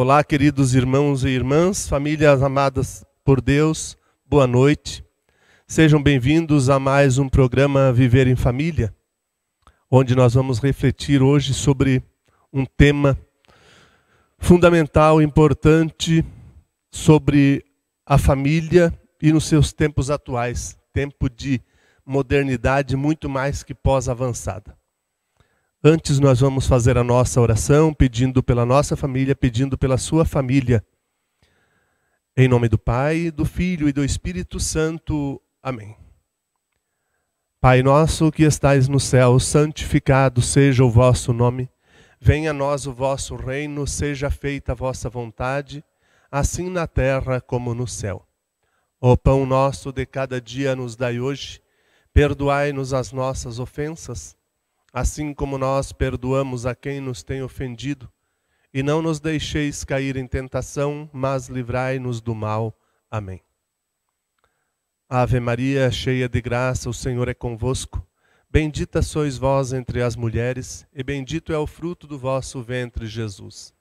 Olá, queridos irmãos e irmãs, famílias amadas por Deus, boa noite. Sejam bem-vindos a mais um programa Viver em Família, onde nós vamos refletir hoje sobre um tema fundamental, importante, sobre a família e nos seus tempos atuais, tempo de modernidade muito mais que pós-avançada. Antes nós vamos fazer a nossa oração, pedindo pela nossa família, pedindo pela sua família. Em nome do Pai, do Filho e do Espírito Santo. Amém. Pai nosso que estais no céu, santificado seja o vosso nome. Venha a nós o vosso reino, seja feita a vossa vontade, assim na terra como no céu. O pão nosso de cada dia nos dai hoje. Perdoai-nos as nossas ofensas, assim como nós perdoamos a quem nos tem ofendido, e não nos deixeis cair em tentação, mas livrai-nos do mal. Amém. Ave Maria, cheia de graça, o Senhor é convosco. Bendita sois vós entre as mulheres, e bendito é o fruto do vosso ventre, Jesus.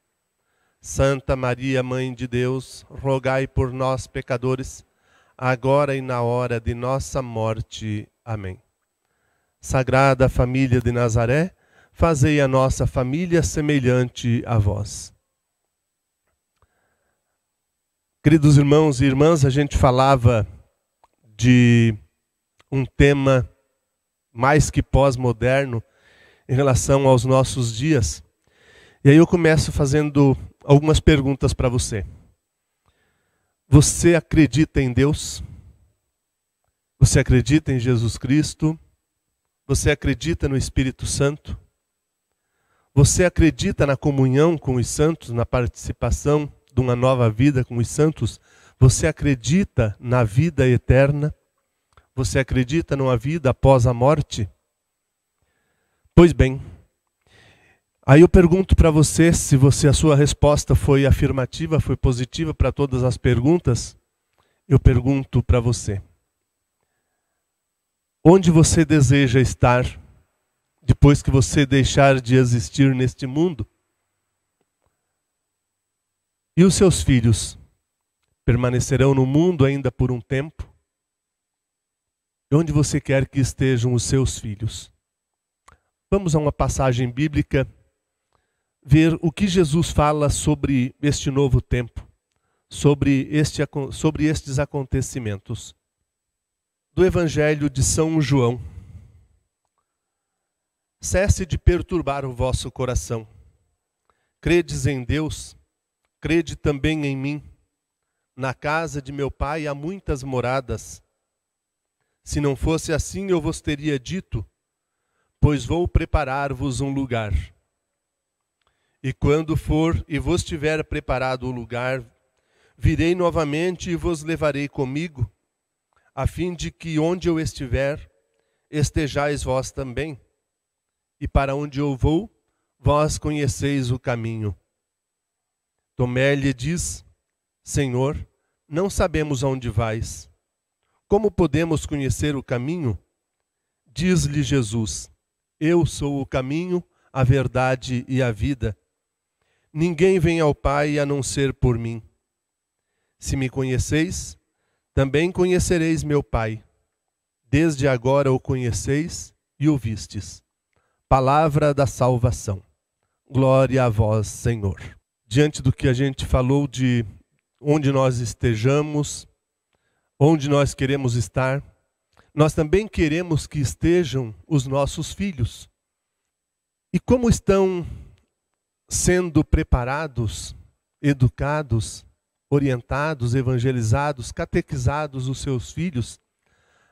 Santa Maria, Mãe de Deus, rogai por nós, pecadores, agora e na hora de nossa morte. Amém. Sagrada Família de Nazaré, fazei a nossa família semelhante a vós. Queridos irmãos e irmãs, a gente falava de um tema mais que pós-moderno em relação aos nossos dias. E aí eu começo fazendo algumas perguntas para você. Você acredita em Deus? Você acredita em Jesus Cristo? Você acredita no Espírito Santo? Você acredita na comunhão com os santos, na participação de uma nova vida com os santos? Você acredita na vida eterna? Você acredita numa vida após a morte? Pois bem, aí eu pergunto para você, se a sua resposta foi afirmativa, foi positiva para todas as perguntas, eu pergunto para você. Onde você deseja estar depois que você deixar de existir neste mundo? E os seus filhos permanecerão no mundo ainda por um tempo? E onde você quer que estejam os seus filhos? Vamos a uma passagem bíblica ver o que Jesus fala sobre este novo tempo, sobre estes acontecimentos. Do Evangelho de São João. Cesse de perturbar o vosso coração. Credes em Deus, crede também em mim. Na casa de meu Pai há muitas moradas. Se não fosse assim, eu vos teria dito, pois vou preparar-vos um lugar. E quando for e vos tiver preparado o lugar, virei novamente e vos levarei comigo, a fim de que onde eu estiver, estejais vós também. E para onde eu vou, vós conheceis o caminho. Tomé lhe diz, Senhor, não sabemos aonde vais. Como podemos conhecer o caminho? Diz-lhe Jesus, eu sou o caminho, a verdade e a vida. Ninguém vem ao Pai a não ser por mim. Se me conheceis, também conhecereis meu Pai. Desde agora o conheceis e o vistes. Palavra da salvação. Glória a vós, Senhor. Diante do que a gente falou de onde nós estejamos, onde nós queremos estar, nós também queremos que estejam os nossos filhos. E como estão sendo preparados, educados, orientados, evangelizados, catequizados os seus filhos,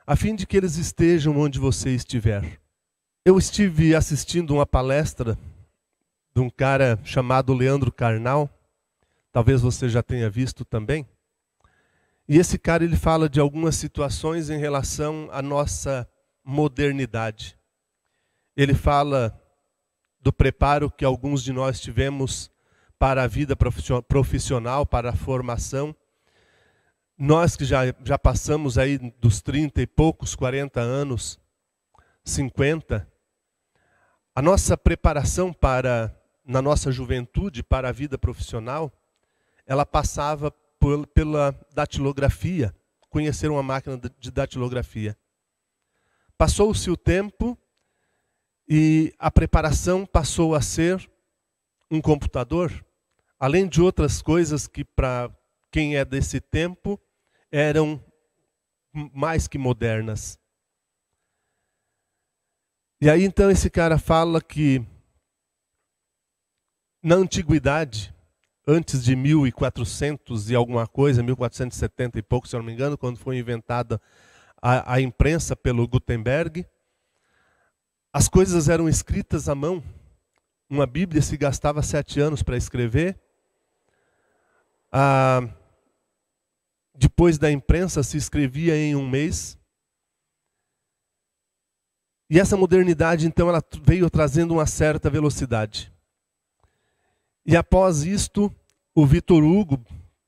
a fim de que eles estejam onde você estiver. Eu estive assistindo uma palestra de um cara chamado Leandro Carnal, talvez você já tenha visto também, e esse cara ele fala de algumas situações em relação à nossa modernidade. Ele fala do preparo que alguns de nós tivemos para a vida profissional, para a formação. Nós que já passamos aí dos 30 e poucos, 40 anos, 50, a nossa preparação na nossa juventude, para a vida profissional, ela passava pela datilografia, conheceram uma máquina de datilografia. Passou-se o tempo e a preparação passou a ser um computador, além de outras coisas que para quem é desse tempo eram mais que modernas. E aí então esse cara fala que na antiguidade, antes de 1400 e alguma coisa, 1470 e pouco, se eu não me engano, quando foi inventada a imprensa pelo Gutenberg, as coisas eram escritas à mão. Uma Bíblia se gastava 7 anos para escrever. Depois da imprensa se escrevia em 1 mês. E essa modernidade, então, ela veio trazendo uma certa velocidade. E após isto, o Victor Hugo,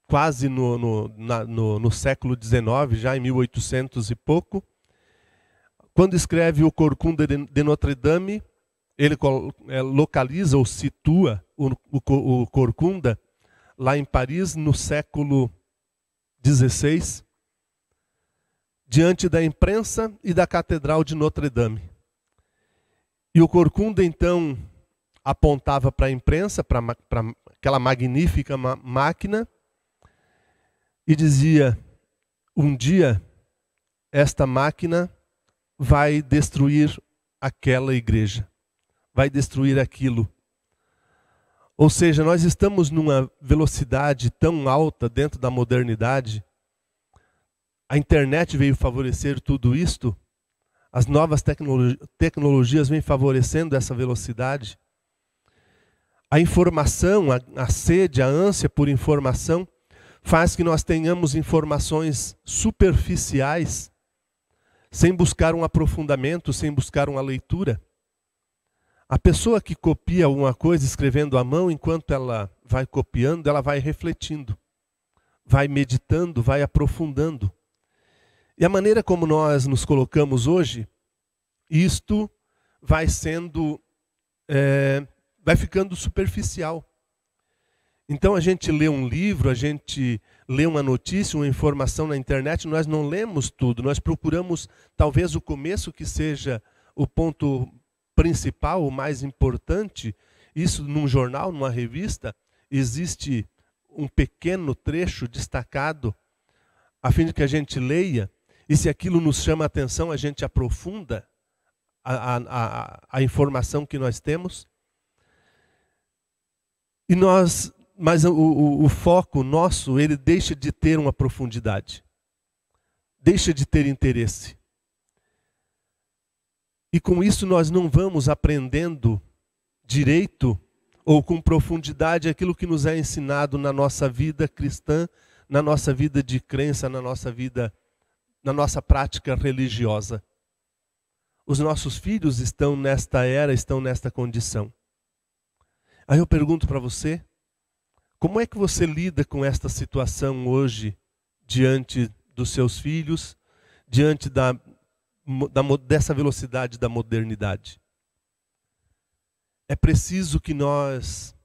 quase no século XIX, já em 1800 e pouco, quando escreve o Corcunda de Notre Dame, ele localiza ou situa o Corcunda lá em Paris, no século XVI, diante da imprensa e da Catedral de Notre Dame. E o Corcunda, então, apontava para a imprensa, para aquela magnífica máquina, e dizia: um dia esta máquina vai destruir aquela igreja, vai destruir aquilo. Ou seja, nós estamos numa velocidade tão alta dentro da modernidade. A internet veio favorecer tudo isto. As novas tecnologias vêm favorecendo essa velocidade. A informação, a sede, a ânsia por informação faz que nós tenhamos informações superficiais, sem buscar um aprofundamento, sem buscar uma leitura. A pessoa que copia alguma coisa escrevendo à mão, enquanto ela vai copiando, ela vai refletindo, vai meditando, vai aprofundando. E a maneira como nós nos colocamos hoje, isto vai sendo, vai ficando superficial. Então a gente lê um livro, a gente lê uma notícia, uma informação na internet, nós não lemos tudo, nós procuramos talvez o começo que seja o ponto principal, o mais importante. Isso num jornal, numa revista, existe um pequeno trecho destacado, a fim de que a gente leia, e se aquilo nos chama a atenção, a gente aprofunda a informação que nós temos. Mas o foco nosso, ele deixa de ter uma profundidade, deixa de ter interesse. E com isso nós não vamos aprendendo direito ou com profundidade aquilo que nos é ensinado na nossa vida cristã, na nossa vida de crença, na nossa vida, na nossa prática religiosa. Os nossos filhos estão nesta era, estão nesta condição. Aí eu pergunto para você, como é que você lida com esta situação hoje, diante dos seus filhos, diante dessa velocidade da modernidade? É preciso que nós,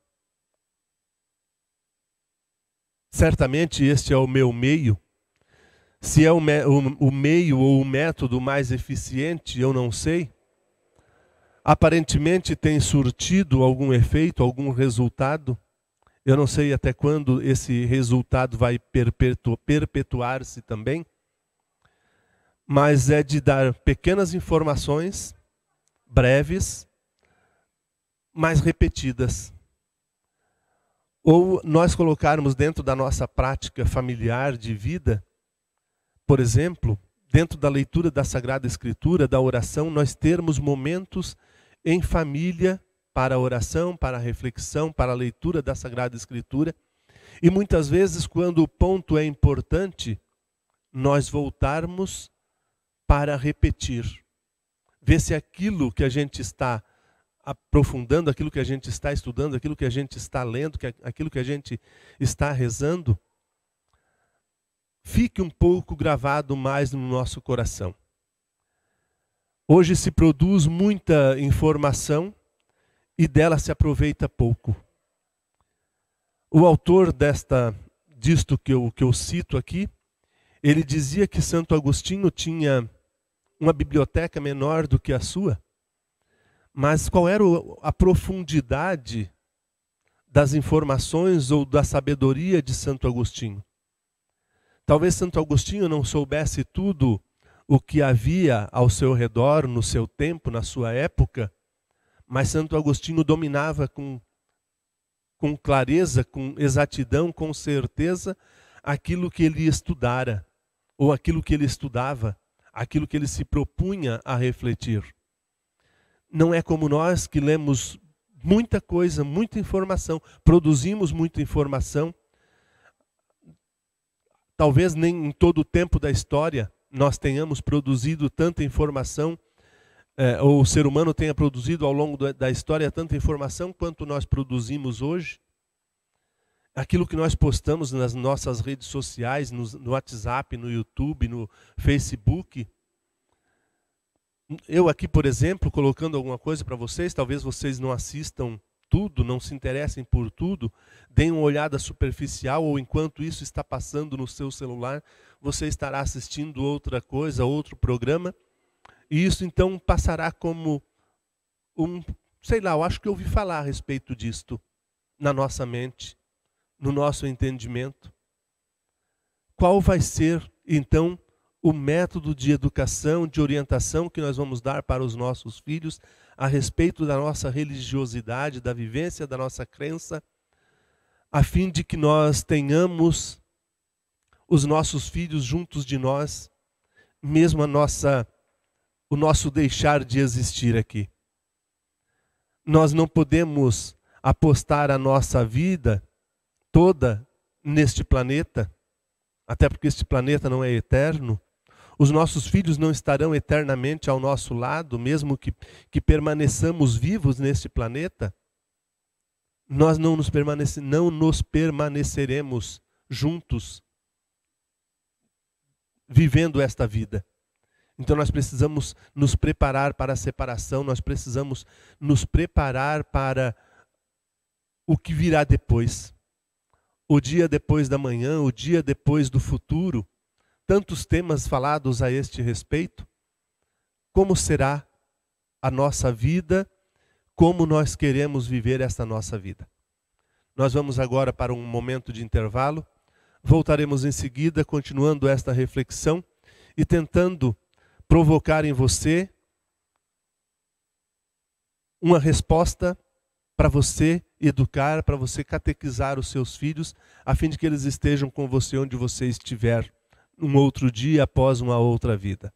certamente este é o meu meio, se é o meio ou o método mais eficiente, eu não sei. Aparentemente tem surtido algum efeito, algum resultado. Eu não sei até quando esse resultado vai perpetuar-se também. Mas é de dar pequenas informações, breves, mas repetidas. Ou nós colocarmos dentro da nossa prática familiar de vida, por exemplo, dentro da leitura da Sagrada Escritura, da oração, nós termos momentos em família para a oração, para a reflexão, para a leitura da Sagrada Escritura. E muitas vezes, quando o ponto é importante, nós voltarmos para repetir. Ver se aquilo que a gente está aprofundando, aquilo que a gente está estudando, aquilo que a gente está lendo, aquilo que a gente está rezando, fique um pouco gravado mais no nosso coração. Hoje se produz muita informação e dela se aproveita pouco. O autor desta disto que eu cito aqui, ele dizia que Santo Agostinho tinha uma biblioteca menor do que a sua, mas qual era a profundidade das informações ou da sabedoria de Santo Agostinho? Talvez Santo Agostinho não soubesse tudo o que havia ao seu redor, no seu tempo, na sua época, mas Santo Agostinho dominava com clareza, com exatidão, com certeza, aquilo que ele estudara, ou aquilo que ele estudava, aquilo que ele se propunha a refletir. Não é como nós que lemos muita coisa, muita informação, produzimos muita informação. Talvez nem em todo o tempo da história nós tenhamos produzido tanta informação, ou o ser humano tenha produzido ao longo da história tanta informação quanto nós produzimos hoje. Aquilo que nós postamos nas nossas redes sociais, no WhatsApp, no YouTube, no Facebook. Eu aqui, por exemplo, colocando alguma coisa para vocês, talvez vocês não assistam tudo, não se interessem por tudo, deem uma olhada superficial, ou enquanto isso está passando no seu celular, você estará assistindo outra coisa, outro programa, e isso então passará como sei lá, eu acho que eu ouvi falar a respeito disto na nossa mente, no nosso entendimento. Qual vai ser, então, o método de educação, de orientação que nós vamos dar para os nossos filhos a respeito da nossa religiosidade, da vivência da nossa crença, a fim de que nós tenhamos os nossos filhos juntos de nós, mesmo o nosso deixar de existir aqui. Nós não podemos apostar a nossa vida toda neste planeta, até porque este planeta não é eterno. Os nossos filhos não estarão eternamente ao nosso lado, mesmo que permaneçamos vivos neste planeta. Nós não nos permaneceremos juntos, vivendo esta vida. Então nós precisamos nos preparar para a separação, nós precisamos nos preparar para o que virá depois. O dia depois da manhã, o dia depois do futuro. Tantos temas falados a este respeito. Como será a nossa vida? Como nós queremos viver esta nossa vida? Nós vamos agora para um momento de intervalo. Voltaremos em seguida, continuando esta reflexão e tentando provocar em você uma resposta para você educar, para você catequizar os seus filhos, a fim de que eles estejam com você onde você estiver, um outro dia após uma outra vida.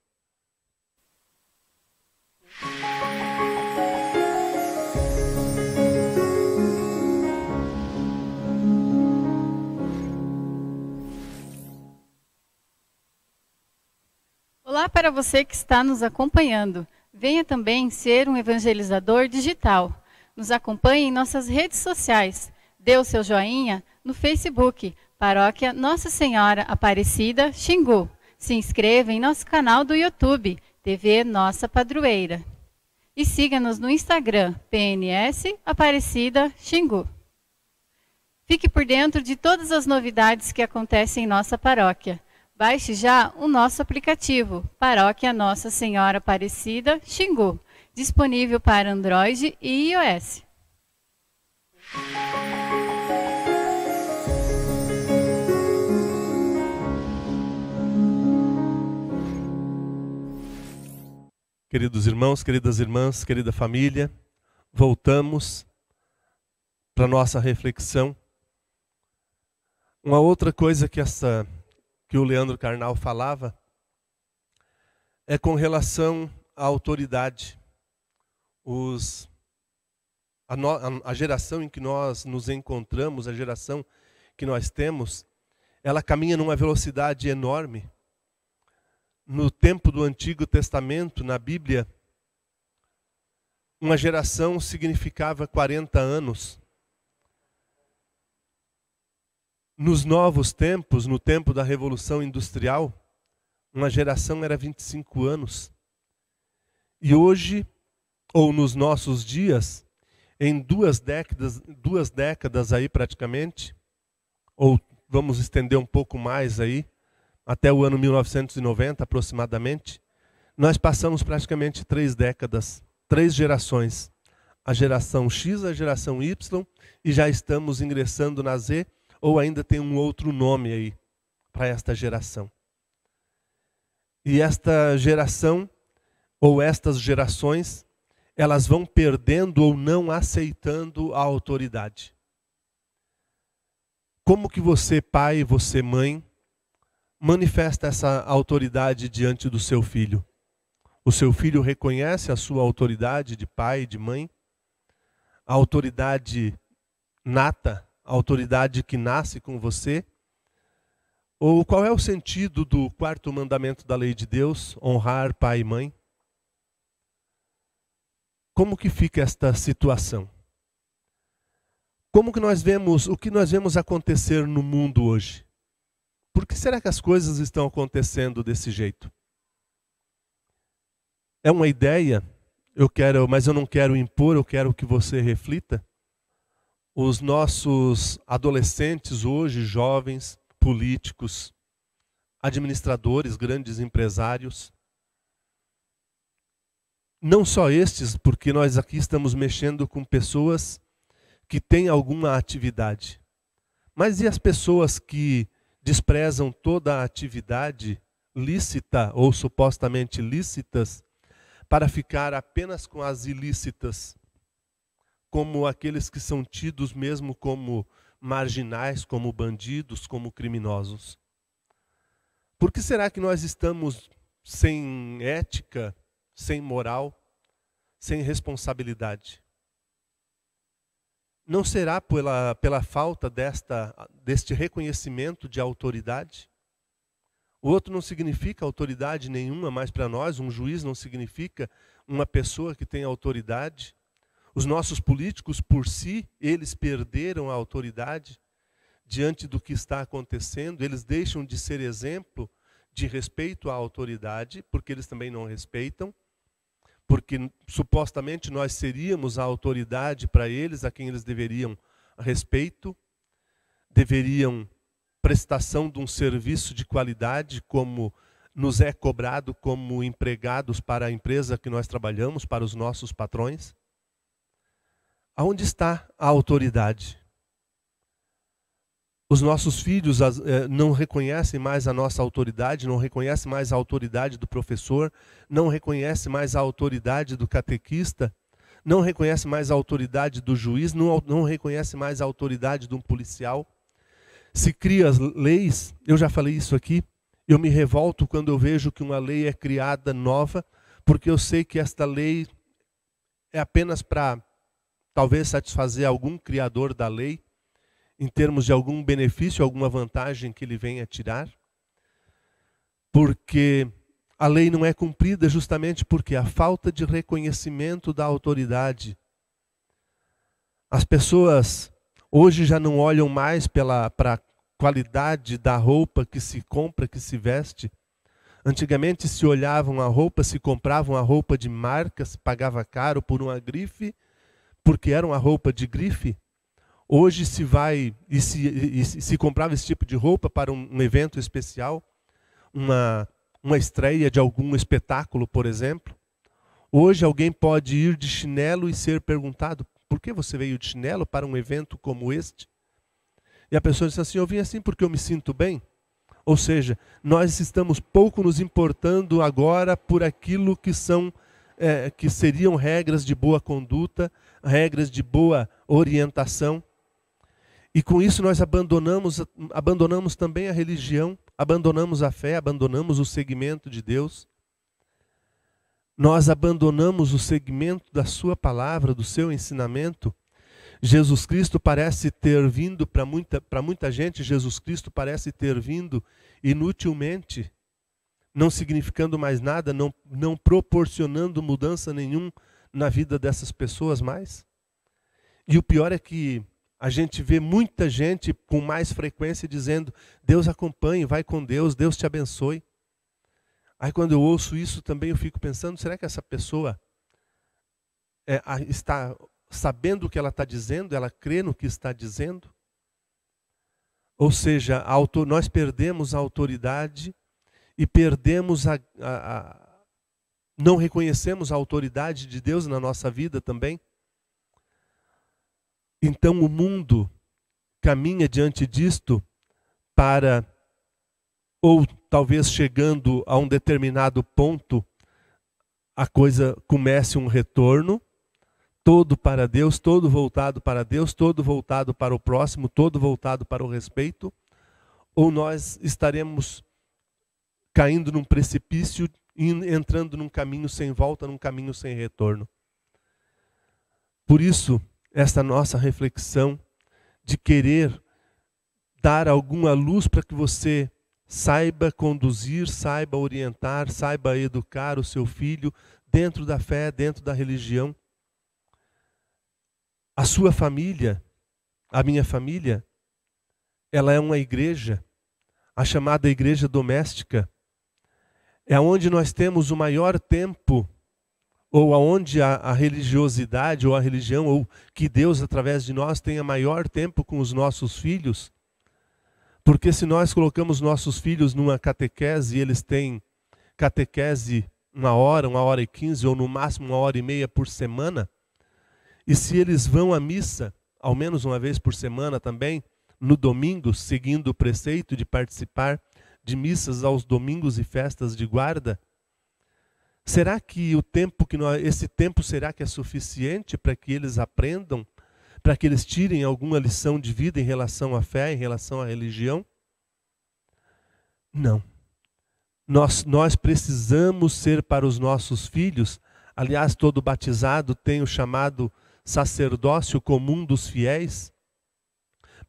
Olá para você que está nos acompanhando. Venha também ser um evangelizador digital. Nos acompanhe em nossas redes sociais. Dê o seu joinha no Facebook, Paróquia Nossa Senhora Aparecida, Xingu. Se inscreva em nosso canal do YouTube, TV Nossa Padroeira. E siga-nos no Instagram, PNS Aparecida, Xingu. Fique por dentro de todas as novidades que acontecem em nossa paróquia. Baixe já o nosso aplicativo, Paróquia Nossa Senhora Aparecida, Xingu, disponível para Android e iOS. Queridos irmãos, queridas irmãs, querida família, voltamos para a nossa reflexão. Uma outra coisa que o Leandro Carnal falava é com relação à autoridade. A geração em que nós nos encontramos, a geração que nós temos, ela caminha numa velocidade enorme. No tempo do Antigo Testamento, na Bíblia, uma geração significava 40 anos. Nos novos tempos, no tempo da Revolução Industrial, uma geração era 25 anos. E hoje, ou nos nossos dias, em duas décadas aí praticamente, ou vamos estender um pouco mais aí, até o ano 1990 aproximadamente, nós passamos praticamente 3 décadas, 3 gerações. A geração X, a geração Y, e já estamos ingressando na Z, ou ainda tem um outro nome aí para esta geração. E esta geração, ou estas gerações, elas vão perdendo ou não aceitando a autoridade. Como que você, pai, você, mãe, manifesta essa autoridade diante do seu filho? O seu filho reconhece a sua autoridade de pai, de mãe? A autoridade nata, a autoridade que nasce com você? Ou qual é o sentido do 4º mandamento da lei de Deus, honrar pai e mãe? Como que fica esta situação? Como que nós vemos, o que nós vemos acontecer no mundo hoje? Por que será que as coisas estão acontecendo desse jeito? É uma ideia, mas eu não quero impor, eu quero que você reflita. Os nossos adolescentes hoje, jovens, políticos, administradores, grandes empresários, não só estes, porque nós aqui estamos mexendo com pessoas que têm alguma atividade, mas e as pessoas que desprezam toda a atividade lícita ou supostamente lícitas para ficar apenas com as ilícitas, como aqueles que são tidos mesmo como marginais, como bandidos, como criminosos? Por que será que nós estamos sem ética, sem moral, sem responsabilidade? Não será pela falta deste reconhecimento de autoridade? O outro não significa autoridade nenhuma mais para nós, um juiz não significa uma pessoa que tem autoridade. Os nossos políticos, por si, eles perderam a autoridade diante do que está acontecendo, eles deixam de ser exemplo de respeito à autoridade, porque eles também não respeitam, porque supostamente nós seríamos a autoridade para eles, a quem eles deveriam respeito, deveriam prestação de um serviço de qualidade, como nos é cobrado como empregados para a empresa que nós trabalhamos, para os nossos patrões. Aonde está a autoridade? Os nossos filhos não reconhecem mais a nossa autoridade, não reconhecem mais a autoridade do professor, não reconhecem mais a autoridade do catequista, não reconhecem mais a autoridade do juiz, não reconhecem mais a autoridade de um policial. Se cria as leis, eu já falei isso aqui, eu me revolto quando eu vejo que uma lei é criada nova, porque eu sei que esta lei é apenas para talvez satisfazer algum criador da lei, em termos de algum benefício, alguma vantagem que ele venha tirar. Porque a lei não é cumprida justamente porque a falta de reconhecimento da autoridade. As pessoas hoje já não olham mais para a qualidade da roupa que se compra, que se veste. Antigamente se olhavam a roupa, se compravam a roupa de marca, se pagava caro por uma grife, porque era uma roupa de grife. Hoje se vai e se comprava esse tipo de roupa para um evento especial, uma estreia de algum espetáculo, por exemplo. Hoje alguém pode ir de chinelo e ser perguntado: por que você veio de chinelo para um evento como este? E a pessoa diz assim: eu vim assim porque eu me sinto bem. Ou seja, nós estamos pouco nos importando agora por aquilo que que seriam regras de boa conduta, regras de boa orientação. E com isso nós abandonamos também a religião, abandonamos a fé, abandonamos o seguimento de Deus. Nós abandonamos o seguimento da sua palavra, do seu ensinamento. Jesus Cristo parece ter vindo, para muita gente, Jesus Cristo parece ter vindo inutilmente, não significando mais nada, não proporcionando mudança nenhuma na vida dessas pessoas mais. E o pior é que a gente vê muita gente com mais frequência dizendo: Deus acompanhe, vai com Deus, Deus te abençoe. Aí quando eu ouço isso também eu fico pensando: será que essa pessoa está sabendo o que ela está dizendo? Ela crê no que está dizendo? Ou seja, nós perdemos a autoridade e perdemos não reconhecemos a autoridade de Deus na nossa vida também. Então o mundo caminha diante disto para, ou talvez chegando a um determinado ponto, a coisa comece um retorno, todo para Deus, todo voltado para Deus, todo voltado para o próximo, todo voltado para o respeito, ou nós estaremos caindo num precipício e entrando num caminho sem volta, num caminho sem retorno. Por isso, esta nossa reflexão de querer dar alguma luz para que você saiba conduzir, saiba orientar, saiba educar o seu filho dentro da fé, dentro da religião. A sua família, a minha família, ela é uma igreja, a chamada igreja doméstica. É onde nós temos o maior tempo, ou aonde a religiosidade, ou a religião, ou que Deus, através de nós, tenha maior tempo com os nossos filhos. Porque se nós colocamos nossos filhos numa catequese, e eles têm catequese 1 hora e 15, ou no máximo 1h30 por semana, e se eles vão à missa, ao menos uma vez por semana também, no domingo, seguindo o preceito de participar de missas aos domingos e festas de guarda, será que esse tempo será que é suficiente para que eles aprendam, para que eles tirem alguma lição de vida em relação à fé, em relação à religião? Não. Nós precisamos ser para os nossos filhos, aliás, todo batizado tem o chamado sacerdócio comum dos fiéis,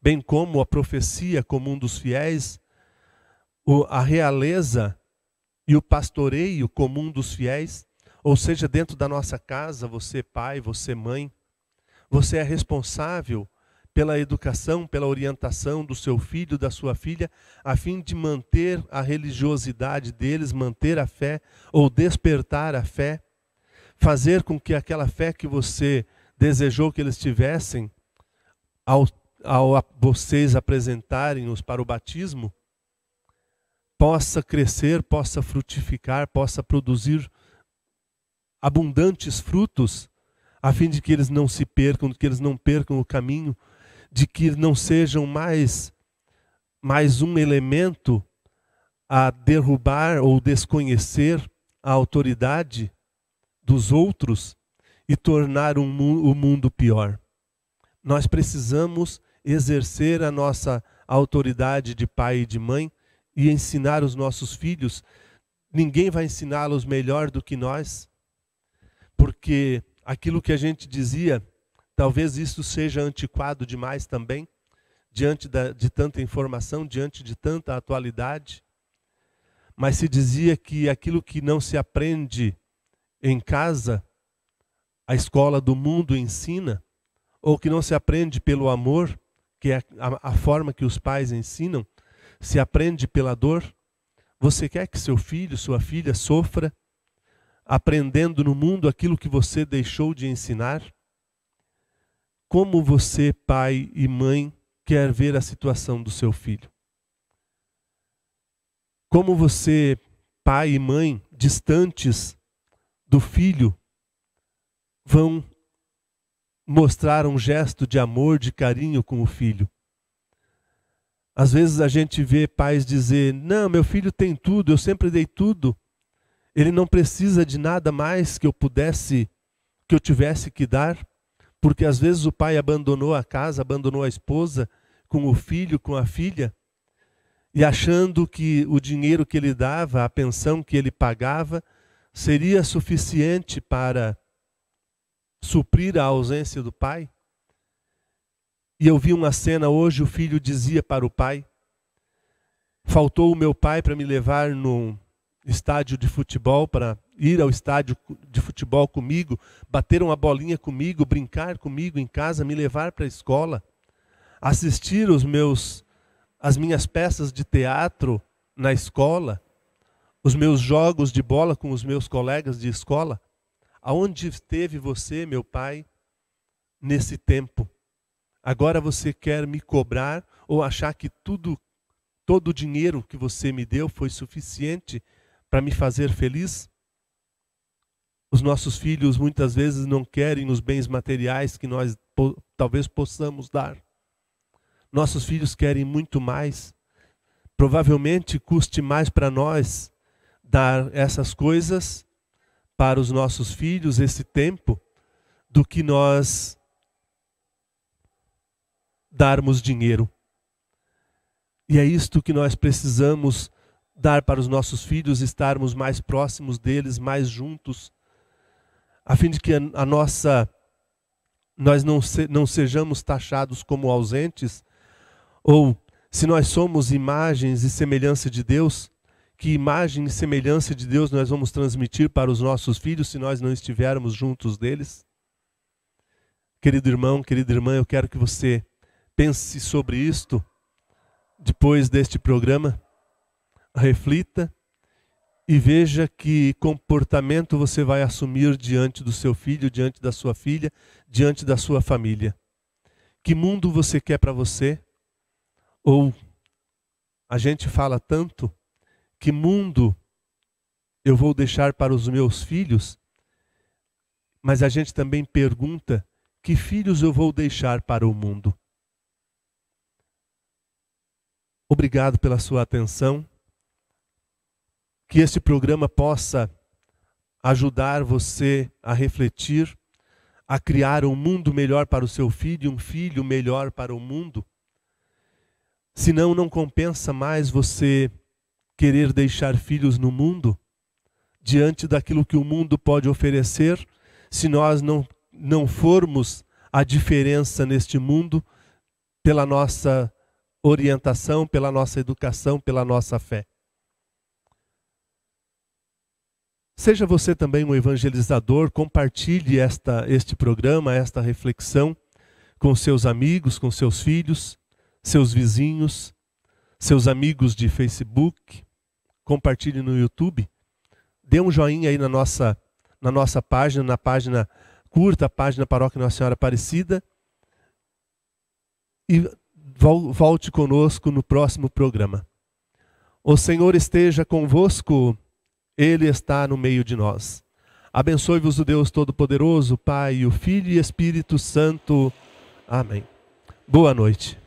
bem como a profecia comum dos fiéis, a realeza e o pastoreio comum dos fiéis, ou seja, dentro da nossa casa, você pai, você mãe, você é responsável pela educação, pela orientação do seu filho, da sua filha, a fim de manter a religiosidade deles, manter a fé, ou despertar a fé, fazer com que aquela fé que você desejou que eles tivessem, ao vocês apresentarem-os para o batismo, possa crescer, possa frutificar, possa produzir abundantes frutos, a fim de que eles não se percam, de que eles não percam o caminho, de que não sejam mais um elemento a derrubar ou desconhecer a autoridade dos outros e tornar o mundo pior. Nós precisamos exercer a nossa autoridade de pai e de mãe e ensinar os nossos filhos. Ninguém vai ensiná-los melhor do que nós, porque aquilo que a gente dizia, talvez isso seja antiquado demais também, diante de tanta informação, diante de tanta atualidade. Mas se dizia que aquilo que não se aprende em casa, a escola do mundo ensina, ou que não se aprende pelo amor, que é a forma que os pais ensinam, se aprende pela dor. Você quer que seu filho, sua filha sofra, aprendendo no mundo aquilo que você deixou de ensinar? Como você, pai e mãe, quer ver a situação do seu filho? Como você, pai e mãe, distantes do filho, vão mostrar um gesto de amor, de carinho com o filho? Às vezes a gente vê pais dizer: não, meu filho tem tudo, eu sempre dei tudo. Ele não precisa de nada mais que eu tivesse que dar. Porque às vezes o pai abandonou a casa, abandonou a esposa, com o filho, com a filha, e achando que o dinheiro que ele dava, a pensão que ele pagava, seria suficiente para suprir a ausência do pai. E eu vi uma cena hoje, o filho dizia para o pai: faltou o meu pai para me levar no estádio de futebol, para ir ao estádio de futebol comigo, bater uma bolinha comigo, brincar comigo em casa, me levar para a escola, assistir as minhas peças de teatro na escola, os meus jogos de bola com os meus colegas de escola. Aonde esteve você, meu pai, nesse tempo? Agora você quer me cobrar ou achar que todo o dinheiro que você me deu foi suficiente para me fazer feliz. Os nossos filhos muitas vezes não querem os bens materiais que nós talvez possamos dar. Nossos filhos querem muito mais. Provavelmente custe mais para nós dar essas coisas para os nossos filhos, esse tempo, do que nós darmos dinheiro. E é isto que nós precisamos dar para os nossos filhos, estarmos mais próximos deles, mais juntos, a fim de que nós não sejamos taxados como ausentes, ou se nós somos imagens e semelhança de Deus, que imagem e semelhança de Deus nós vamos transmitir para os nossos filhos se nós não estivermos juntos deles? Querido irmão, querida irmã, eu quero que você pense sobre isto depois deste programa, reflita e veja que comportamento você vai assumir diante do seu filho, diante da sua filha, diante da sua família. Que mundo você quer para você? Ou a gente fala tanto, que mundo eu vou deixar para os meus filhos? Mas a gente também pergunta, que filhos eu vou deixar para o mundo? Obrigado pela sua atenção. Que este programa possa ajudar você a refletir, a criar um mundo melhor para o seu filho, um filho melhor para o mundo. Senão não compensa mais você querer deixar filhos no mundo, diante daquilo que o mundo pode oferecer, se nós não formos a diferença neste mundo pela nossa orientação, pela nossa educação, pela nossa fé. Seja você também um evangelizador, compartilhe este programa, esta reflexão com seus amigos, com seus filhos, seus vizinhos, seus amigos de Facebook, compartilhe no YouTube, dê um joinha aí na nossa página, na página curta, a página Paróquia Nossa Senhora Aparecida, e volte conosco no próximo programa. O Senhor esteja convosco, Ele está no meio de nós. Abençoe-vos o Deus Todo-Poderoso, Pai, o Filho e Espírito Santo. Amém. Boa noite.